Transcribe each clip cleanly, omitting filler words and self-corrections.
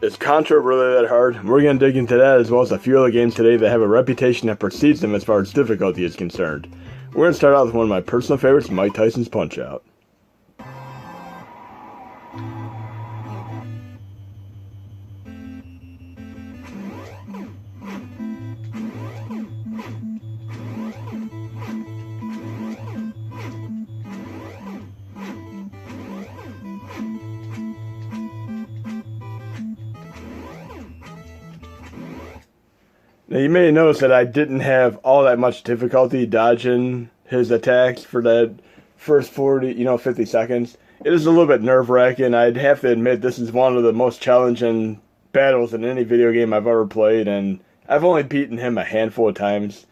Is Contra really that hard? We're going to dig into that as well as a few other games today that have a reputation that precedes them as far as difficulty is concerned. We're going to start out with one of my personal favorites, Mike Tyson's Punch-Out! Now you may notice that I didn't have all that much difficulty dodging his attacks for that first 50 seconds. It is a little bit nerve-wracking. I'd have to admit this is one of the most challenging battles in any video game I've ever played, and I've only beaten him a handful of times.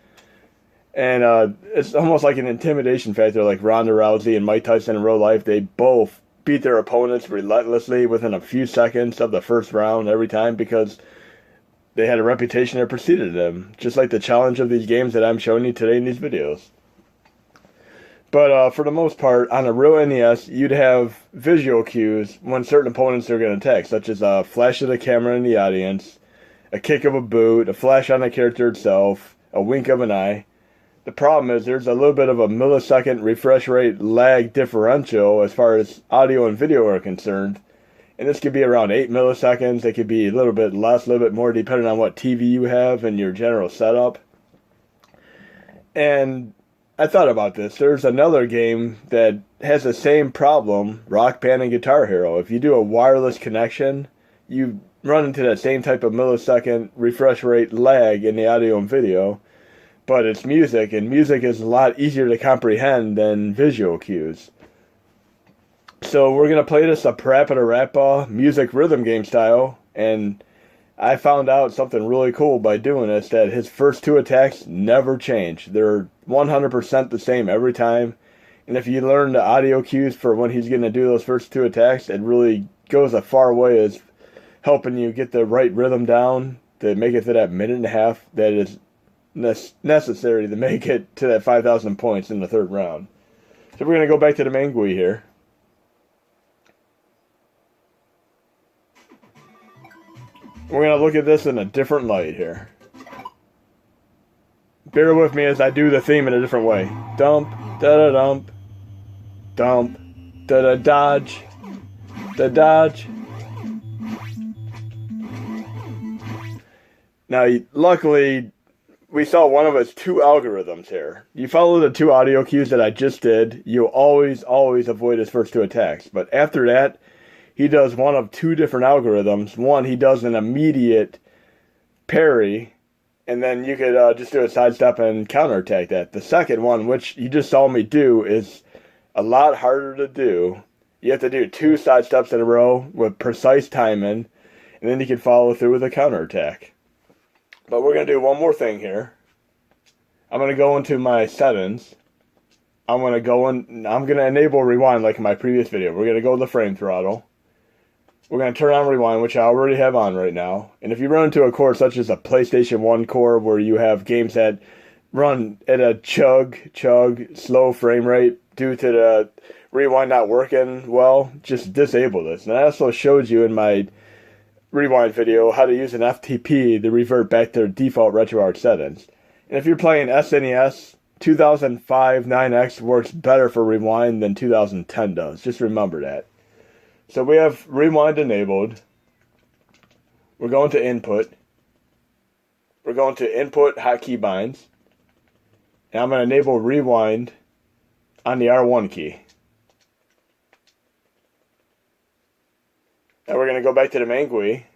And it's almost like an intimidation factor, like Ronda Rousey and Mike Tyson in real life. They both beat their opponents relentlessly within a few seconds of the first round every time because they had a reputation that preceded them, just like the challenge of these games that I'm showing you today in these videos. But for the most part, on a real NES, you'd have visual cues when certain opponents are going to attack, such as a flash of the camera in the audience, a kick of a boot, a flash on the character itself, a wink of an eye. The problem is there's a little bit of a millisecond refresh rate lag differential as far as audio and video are concerned. And this could be around 8 milliseconds. It could be a little bit less, a little bit more, depending on what TV you have and your general setup. And I thought about this. There's another game that has the same problem, Rock Band and Guitar Hero. If you do a wireless connection, you run into that same type of millisecond refresh rate lag in the audio and video. But it's music, and music is a lot easier to comprehend than visual cues. So we're going to play this a parappa-to-rappa music rhythm game style, and I found out something really cool by doing this, that his first two attacks never change. They're 100% the same every time, and if you learn the audio cues for when he's going to do those first two attacks, it really goes a far way as helping you get the right rhythm down to make it to that minute and a half that is necessary to make it to that 5,000 points in the third round. So we're going to go back to the main GUI here. We're going to look at this in a different light here. Bear with me as I do the theme in a different way. Dump, da-da-dump, dump, da-da-dodge, da-dodge. Now, luckily, we saw one of his two algorithms here. You follow the two audio cues that I just did, you'll always avoid his first two attacks. But after that, he does one of two different algorithms. One, he does an immediate parry, and then you could just do a sidestep and counterattack that. The second one, which you just saw me do, is a lot harder to do. You have to do two sidesteps in a row with precise timing, and then you can follow through with a counterattack. But we're going to do one more thing here. I'm going to go into my settings. I'm going to enable rewind like in my previous video. We're going to go to the frame throttle. We're going to turn on rewind, which I already have on right now. And if you run into a core such as a PlayStation 1 core where you have games that run at a chug, slow frame rate due to the rewind not working well, just disable this. And I also showed you in my rewind video how to use an FTP to revert back to default RetroArch settings. And if you're playing SNES, 2005 9X works better for rewind than 2010 does. Just remember that. So we have rewind enabled. We're going to input. We're going to input hotkey binds. And I'm going to enable rewind on the R1 key. Now we're going to go back to the main GUI.